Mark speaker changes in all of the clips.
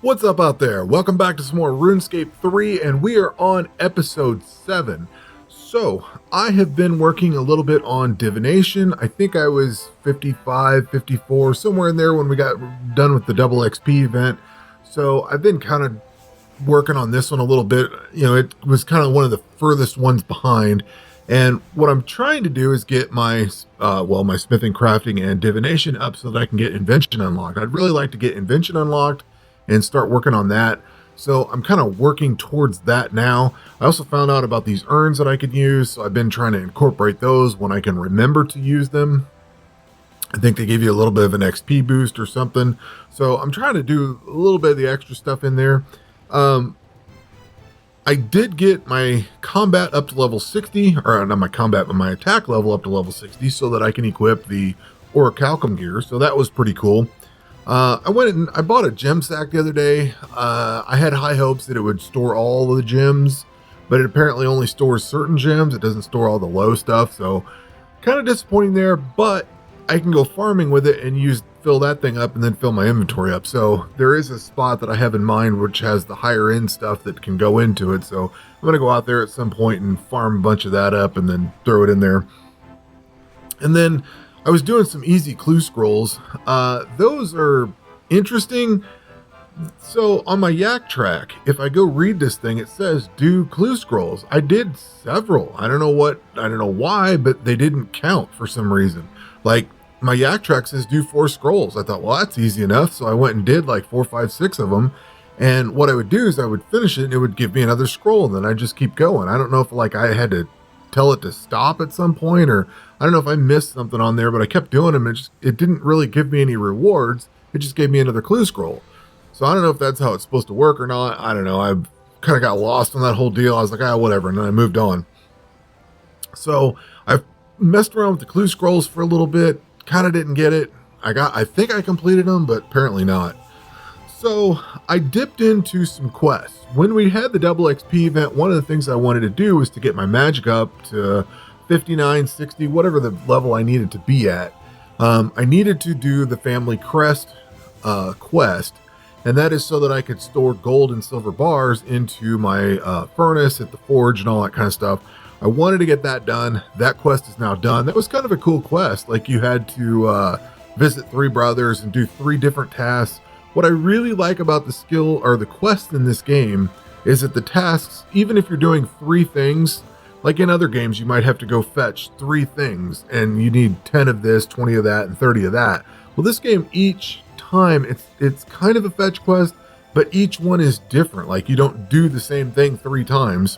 Speaker 1: What's up out there? Welcome back to some more Runescape 3, and we are on episode 7. So, I have been working a little bit on divination. I think I was 55, 54, somewhere in there when we got done with the double XP event. So, I've been kind of working on this one a little bit. You know, it was kind of one of the furthest ones behind. And what I'm trying to do is get my, my smithing, crafting, and divination up so that I can get invention unlocked. I'd really like to get invention unlocked and start working on that. So I'm kind of working towards that now. I also found out about these urns that I could use, so I've been trying to incorporate those when I can remember to use them. I think they give you a little bit of an XP boost or something. So I'm trying to do a little bit of the extra stuff in there. I did get my combat up to level 60, or not my combat, but my attack level up to level 60 so that I can equip the orichalcum gear. So that was pretty cool. I went and I bought a gem sack the other day. I had high hopes that it would store all of the gems, but it apparently only stores certain gems. It doesn't store all the low stuff, so kind of disappointing there, but I can go farming with it and fill that thing up and then fill my inventory up. So there is a spot that I have in mind which has the higher end stuff that can go into it. So I'm going to go out there at some point and farm a bunch of that up and then throw it in there. And then I was doing some easy clue scrolls. Those are interesting. So on my yak track, if I go read this thing, it says do clue scrolls. I did several. I don't know why, but they didn't count for some reason. Like my yak track says do 4 scrolls. I thought, well, that's easy enough. So I went and did like 4, 5, 6 of them. And what I would do is I would finish it and it would give me another scroll and then I just keep going. I don't know if like I had to tell it to stop at some point, or I don't know if I missed something on there, but I kept doing them. It didn't really give me any rewards. It just gave me another clue scroll. So I don't know if that's how it's supposed to work or not. I don't know. I kind of got lost on that whole deal. I was like, whatever. And then I moved on. So I messed around with the clue scrolls for a little bit. Kind of didn't get it. I think I completed them, but apparently not. So I dipped into some quests. When we had the double XP event, one of the things I wanted to do was to get my magic up to 59, 60, whatever the level I needed to be at. I needed to do the family crest quest, and that is so that I could store gold and silver bars into my furnace at the forge and all that kind of stuff. I wanted to get that done. That quest is now done. That was kind of a cool quest. Like you had to visit 3 brothers and do 3 different tasks. What I really like about the skill or the quest in this game is that the tasks, even if you're doing 3 things, like in other games, you might have to go fetch 3 things and you need 10 of this, 20 of that, and 30 of that. Well, this game, each time, it's kind of a fetch quest, but each one is different. Like you don't do the same thing 3 times.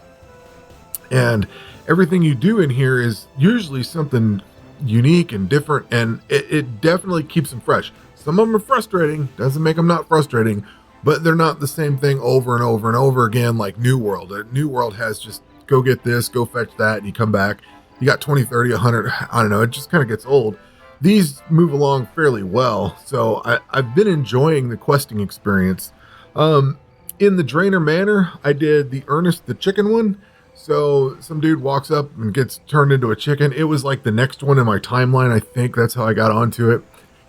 Speaker 1: And everything you do in here is usually something unique and different, and it definitely keeps them fresh. Some of them are frustrating, doesn't make them not frustrating, but they're not the same thing over and over and over again like New World. New World has just go get this, go fetch that, and you come back. You got 20, 30, 100, I don't know, it just kind of gets old. These move along fairly well, so I've been enjoying the questing experience. In the Drainer Manor, I did the Ernest the Chicken one. So some dude walks up and gets turned into a chicken. It was like the next one in my timeline. I think that's how I got onto it.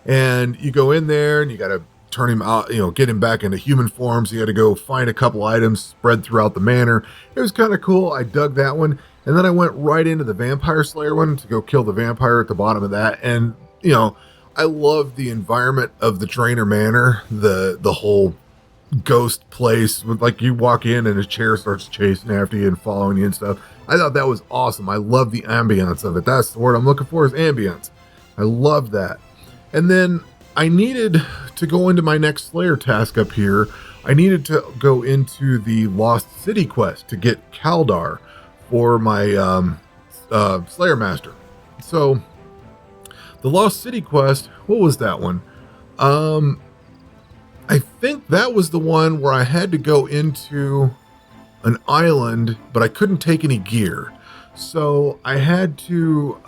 Speaker 1: And you go in there and you got to turn him out, get him back into human form. So you got to go find a couple items spread throughout the manor. It was kind of cool. I dug that one. And then I went right into the Vampire Slayer one to go kill the vampire at the bottom of that. And, I love the environment of the Drainer Manor, the whole ghost place with like you walk in and a chair starts chasing after you and following you and stuff. I thought that was awesome. I love the ambience of it. That's the word I'm looking for, is ambience. I love that. And then I needed to go into my next Slayer task up here. I needed to go into the Lost City quest to get Kaldar for my Slayer Master. So the Lost City quest, what was that one? I think that was the one where I had to go into an island, but I couldn't take any gear. So I had to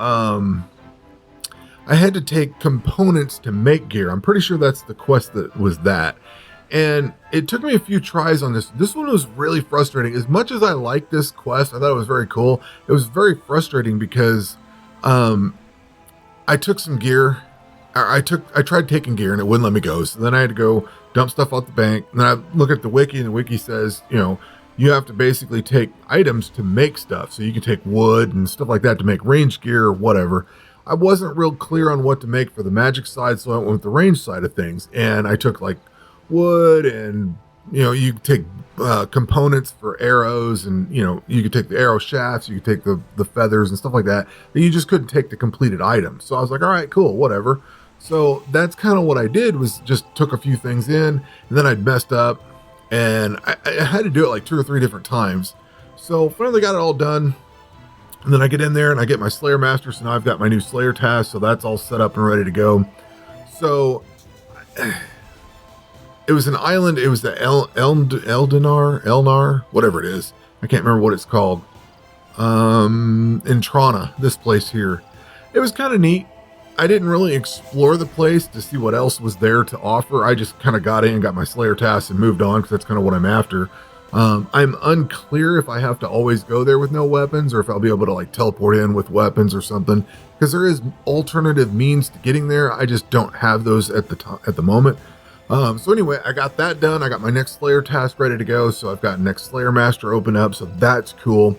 Speaker 1: take components to make gear. I'm pretty sure that's the quest that was that. And it took me a few tries on this. This one was really frustrating. As much as I liked this quest, I thought it was very cool. It was very frustrating because I took some gear. I tried taking gear and it wouldn't let me go. So then I had to go dump stuff out the bank. And then I look at the wiki, and the wiki says, you know, you have to basically take items to make stuff. So you can take wood and stuff like that to make range gear or whatever. I wasn't real clear on what to make for the magic side, so I went with the range side of things. And I took like wood, and you know, you take components for arrows, and you know, you could take the arrow shafts, you could take the feathers and stuff like that. But you just couldn't take the completed items. So I was like, all right, cool, whatever. So that's kind of what I did, was just took a few things in, and then I'd messed up, and I had to do it like 2 or 3 different times. So finally got it all done. And then I get in there and I get my Slayer Master. So now I've got my new Slayer task. So that's all set up and ready to go. So it was an island. It was the Elnar, whatever it is. I can't remember what it's called. In Trana, this place here. It was kind of neat. I didn't really explore the place to see what else was there to offer. I just kind of got in, got my Slayer task, and moved on, because that's kind of what I'm after. I'm unclear if I have to always go there with no weapons, or if I'll be able to like teleport in with weapons or something, because there is alternative means to getting there. I just don't have those at the moment. So anyway, I got that done. I got my next Slayer task ready to go. So I've got next Slayer Master open up. So that's cool.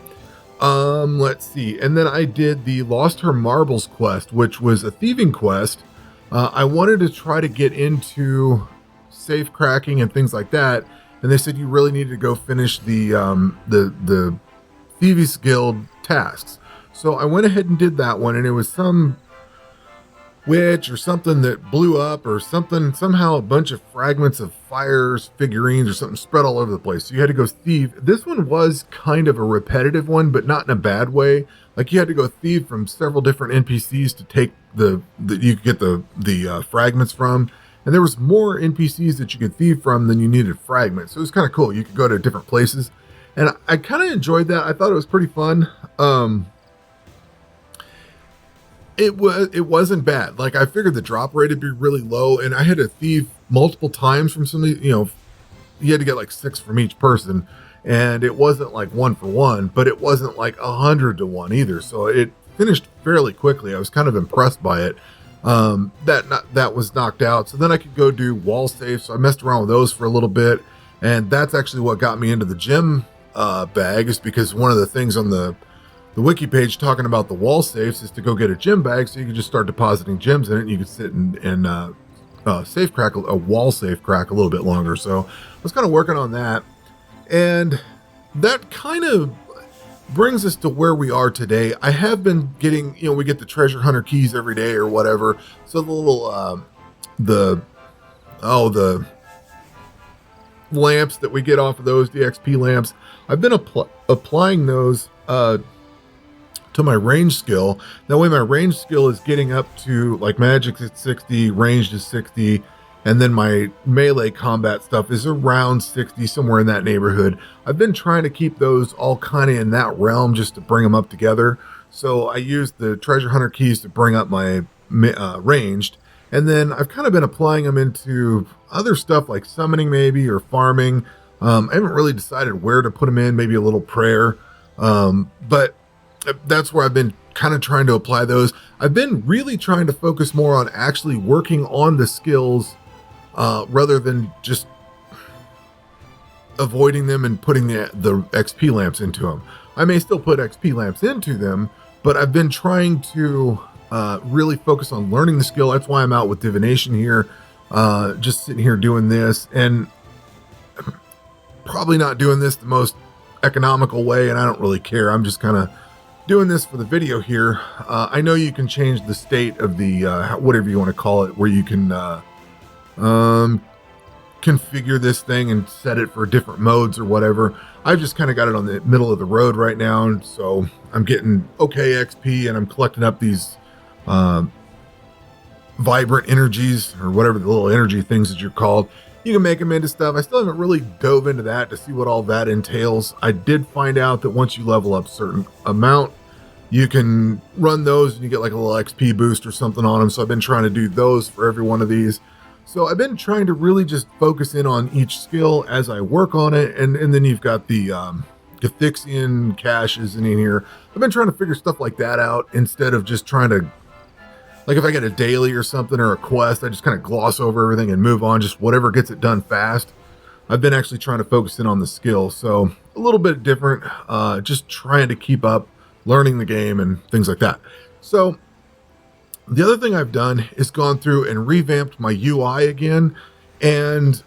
Speaker 1: Let's see. And then I did the Lost Her Marbles quest, which was a thieving quest. I wanted to try to get into safe cracking and things like that. And they said you really needed to go finish the Thieves Guild tasks. So I went ahead and did that one, and it was some witch or something that blew up or something. Somehow a bunch of fragments of fires, figurines, or something spread all over the place. So you had to go thieve. This one was kind of a repetitive one, but not in a bad way. Like you had to go thieve from several different NPCs to take you could get the fragments from. And there was more NPCs that you could thieve from than you needed fragments. So it was kind of cool. You could go to different places. And I kind of enjoyed that. I thought it was pretty fun. It wasn't bad. Like I figured the drop rate would be really low, and I had to thieve multiple times from somebody, you know, you had to get like 6 from each person. And it wasn't like 1 for 1, but it wasn't like 100 to 1 either. So it finished fairly quickly. I was kind of impressed by it. That was knocked out. So then I could go do wall safes. So I messed around with those for a little bit. And that's actually what got me into the gem bag, is because one of the things on the wiki page talking about the wall safes is to go get a gem bag, so you can just start depositing gems in it, and you can sit and safe crack a wall safe crack a little bit longer. So I was kind of working on that. And that kind of brings us to where we are today. I have been getting, you know, we get the treasure hunter keys every day or whatever. So the little, the lamps that we get off of those, the XP lamps, I've been applying those, to my range skill. That way my range skill is getting up to, like, magic's at 60, ranged is 60, and then my melee combat stuff is around 60, somewhere in that neighborhood. I've been trying to keep those all kind of in that realm just to bring them up together. So I used the treasure hunter keys to bring up my ranged, and then I've kind of been applying them into other stuff like summoning maybe, or farming. I haven't really decided where to put them in, maybe a little prayer. But that's where I've been kind of trying to apply those. I've been really trying to focus more on actually working on the skills, rather than just avoiding them and putting the XP lamps into them. I may still put XP lamps into them, but I've been trying to really focus on learning the skill. That's why I'm out with divination here, just sitting here doing this, and probably not doing this the most economical way, and I don't really care. I'm just kind of doing this for the video here. I know you can change the state of the whatever you want to call it, where you can configure this thing and set it for different modes or whatever. I've just kind of got it on the middle of the road right now, and so I'm getting okay XP, and I'm collecting up these vibrant energies, or whatever the little energy things that you're called. You can make them into stuff. I still haven't really dove into that to see what all that entails. I did find out that once you level up a certain amount, you can run those and you get like a little XP boost or something on them. So I've been trying to do those for every one of these. So I've been trying to really just focus in on each skill as I work on it. And then you've got the Gathixian caches in here. I've been trying to figure stuff like that out instead of just trying to Like if I get a daily or something or a quest, I just kind of gloss over everything and move on, just whatever gets it done fast. I've been actually trying to focus in on the skill, so a little bit different, just trying to keep up, learning the game and things like that. So the other thing I've done is gone through and revamped my UI again, and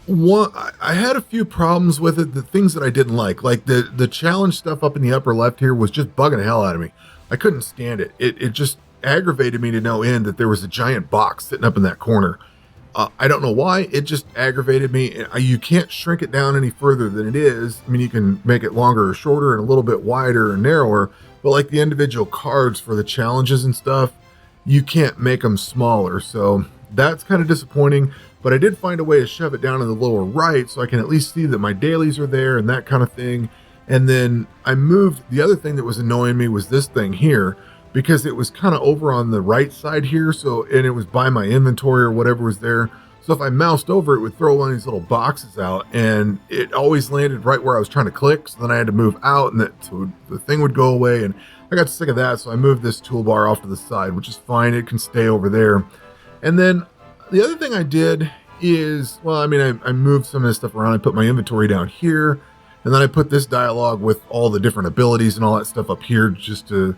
Speaker 1: I had a few problems with it. The things that I didn't like the challenge stuff up in the upper left here, was just bugging the hell out of me. I couldn't stand it. It just aggravated me to no end that there was a giant box sitting up in that corner. I don't know why. It just aggravated me. You can't shrink it down any further than it is. I mean, you can make it longer or shorter and a little bit wider or narrower, but like the individual cards for the challenges and stuff, you can't make them smaller. So that's kind of disappointing, but I did find a way to shove it down in the lower right so I can at least see that my dailies are there and that kind of thing. And then I moved, the other thing that was annoying me was this thing here, because it was kind of over on the right side here. So, and it was by my inventory or whatever was there. So if I moused over, it would throw one of these little boxes out, and it always landed right where I was trying to click. So then I had to move out, and so the thing would go away, and I got sick of that. So I moved this toolbar off to the side, which is fine. It can stay over there. And then the other thing I did is, well, I mean, I moved some of this stuff around. I put my inventory down here, and then I put this dialogue with all the different abilities and all that stuff up here, just to,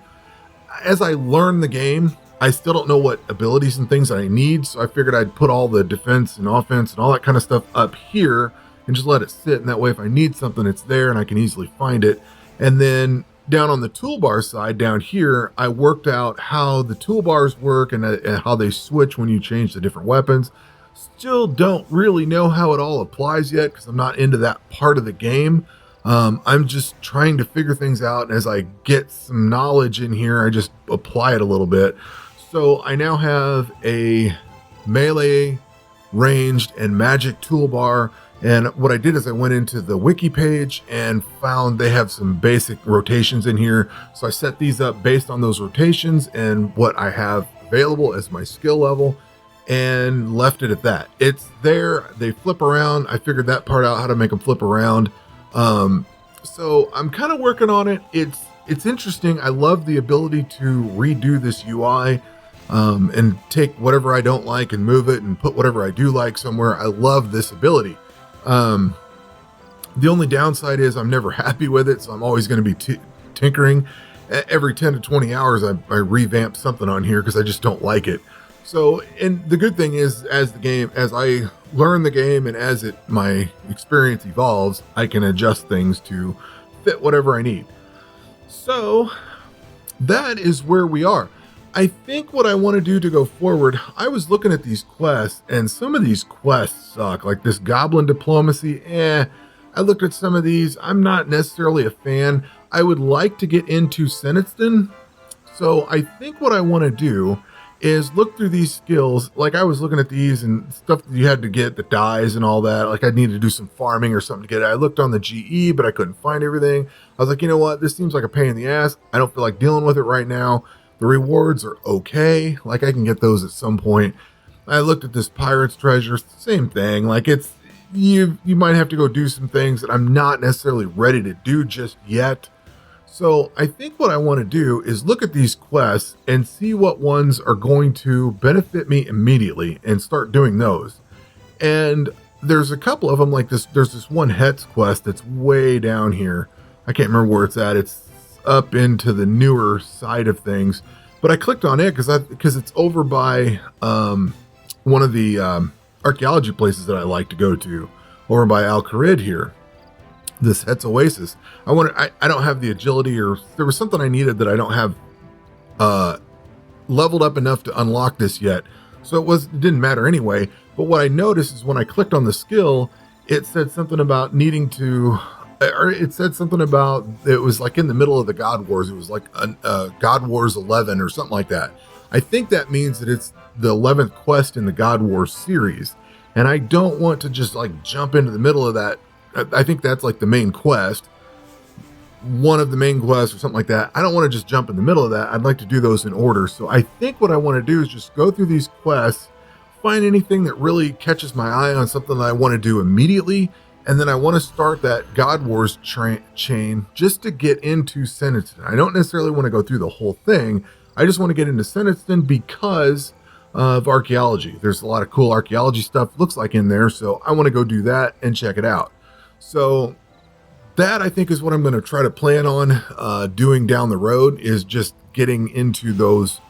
Speaker 1: as I learn the game, I still don't know what abilities and things that I need. So I figured I'd put all the defense and offense and all that kind of stuff up here and just let it sit. And that way, if I need something, it's there and I can easily find it. And then down on the toolbar side down here, I worked out how the toolbars work and how they switch when you change the different weapons. Still don't really know how it all applies yet, because I'm not into that part of the game. I'm just trying to figure things out, and as I get some knowledge in here, I just apply it a little bit. So I now have a melee, ranged, and magic toolbar. And what I did is I went into the wiki page and found they have some basic rotations in here. So I set these up based on those rotations and what I have available as my skill level, and left it at that. It's there. They flip around. I figured that part out, how to make them flip around. So I'm kind of working on it. It's interesting. I love the ability to redo this UI, and take whatever I don't like and move it and put whatever I do like somewhere. I love this ability. The only downside is I'm never happy with it. So I'm always going to be tinkering. Every 10 to 20 hours, I revamp something on here because I just don't like it. So, and the good thing is, as I learn the game and as my experience evolves, I can adjust things to fit whatever I need. So that is where we are. I think what I want to do to go forward, I was looking at these quests, and some of these quests suck. Like this Goblin Diplomacy, I looked at some of these. I'm not necessarily a fan. I would like to get into Seneston. So I think what I want to do is look through these skills. Like I was looking at these and stuff that you had to get that dies and all that. Like I needed to do some farming or something to get it. I looked on the GE, but I couldn't find everything. I was like, you know what? This seems like a pain in the ass. I don't feel like dealing with it right now. The rewards are okay. Like I can get those at some point. I looked at this Pirate's Treasure, same thing. Like it's, you might have to go do some things that I'm not necessarily ready to do just yet. So I think what I want to do is look at these quests and see what ones are going to benefit me immediately and start doing those. And there's a couple of them like this. There's this one Hetz quest that's way down here. I can't remember where it's at. It's up into the newer side of things, but I clicked on it because it's over by one of the archaeology places that I like to go to, over by Al Kharid here. This Hetz Oasis. I don't have the agility, or there was something I needed that I don't have leveled up enough to unlock this yet. So it didn't matter anyway. But what I noticed is when I clicked on the skill, it said something about needing to, or it said something about, it was like in the middle of the God Wars. It was like a God Wars 11 or something like that. I think that means that it's the 11th quest in the God Wars series. And I don't want to just like jump into the middle of that. I think that's like the main quest, one of the main quests or something like that. I don't want to just jump in the middle of that. I'd like to do those in order. So I think what I want to do is just go through these quests, find anything that really catches my eye on something that I want to do immediately. And then I want to start that God Wars chain just to get into Seneston. I don't necessarily want to go through the whole thing. I just want to get into Seniston because of archaeology. There's a lot of cool archaeology stuff looks like in there, so I want to go do that and check it out. So that I think is what I'm going to try to plan on doing down the road, is just getting into those,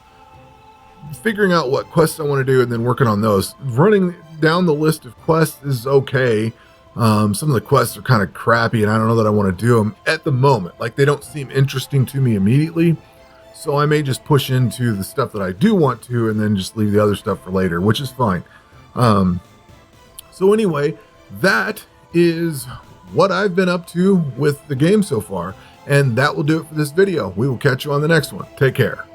Speaker 1: figuring out what quests I want to do and then working on those. Running down the list of quests is okay. Some of the quests are kind of crappy and I don't know that I want to do them at the moment. Like, they don't seem interesting to me immediately. So I may just push into the stuff that I do want to and then just leave the other stuff for later, which is fine. So anyway, that is what I've been up to with the game so far. And that will do it for this video. We will catch you on the next one. Take care.